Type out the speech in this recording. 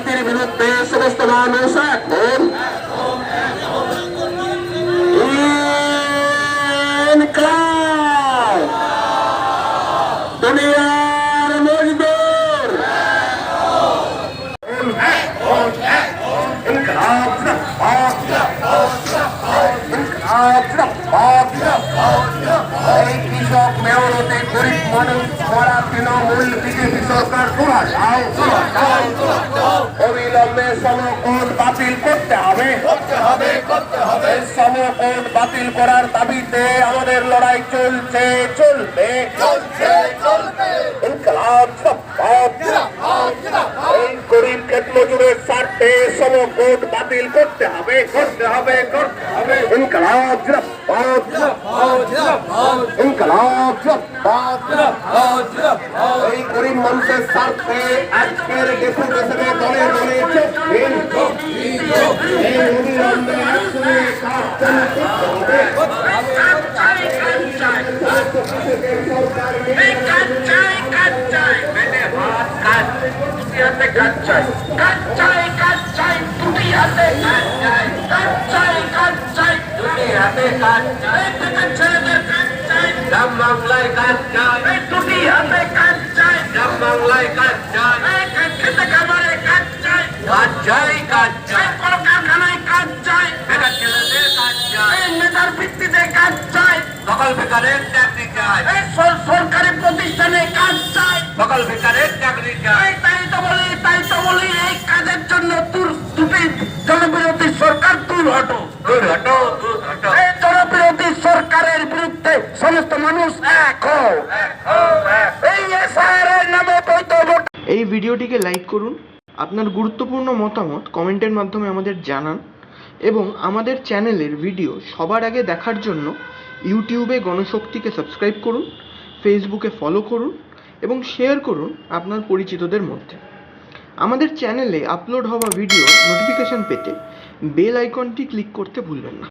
দুর্নীতির বিরুদ্ধে সমস্ত মানুষ এখন দুনিয়ার মজদুর কৃষক মেয়রতে গরিব মানুষ মরা তৃণমূল বিজেপি সরকার অবিলম্বে সমকোণ বাতিল করতে হবে। সমকোণ বাতিল করার দাবিতে আমাদের লড়াই চলছে, চলবে। এই গরিব ক্ষেত মজুরের স্বার্থে সমকোণ বাতিল করতে হবে। ইনকলাব জিন্দাবাদ, ইনকলাব জিন্দাবাদ। এই গরিব মানুষের স্বার্থে আজকের দেশে দেশে দলে দলে বাংলায় কাজ চাই, টুটি হাতে কাজ চাই, বাংলায় কাজ চাই, খেতে খাবারে কাজ চাই, কাজ চাই, কাজ চাই, কলকারখানায় কাজ চাই, বেকার ছেলেদের কাজ চাই, মেধার ভিত্তিতে কাজ চাই, সকল বেকারের চাকরি চাই, সরকারি প্রতিষ্ঠানে কাজ চাই, সকল বেকারের চাকরি চাই। তাই তো বলি এই কাজের জন্য দুটি জনবিরোধী সরকার দূর হটো। এই জনবিরোধী সরকারের বিরুদ্ধে সমস্ত মানুষ এক হও। এই এসআইআর নামে এই ভিডিওটিকে লাইক করুন, আপনার গুরুত্বপূর্ণ মতামত কমেন্টের মাধ্যমে আমাদের জানান এবং আমাদের চ্যানেলের ভিডিও সবার আগে দেখার জন্য ইউটিউবে গণশক্তিকে সাবস্ক্রাইব করুন, ফেসবুকে ফলো করুন এবং শেয়ার করুন আপনার পরিচিতদের মধ্যে। আমাদের চ্যানেলে আপলোড হওয়া ভিডিও নোটিফিকেশন পেতে বেল আইকনটি ক্লিক করতে ভুলবেন না।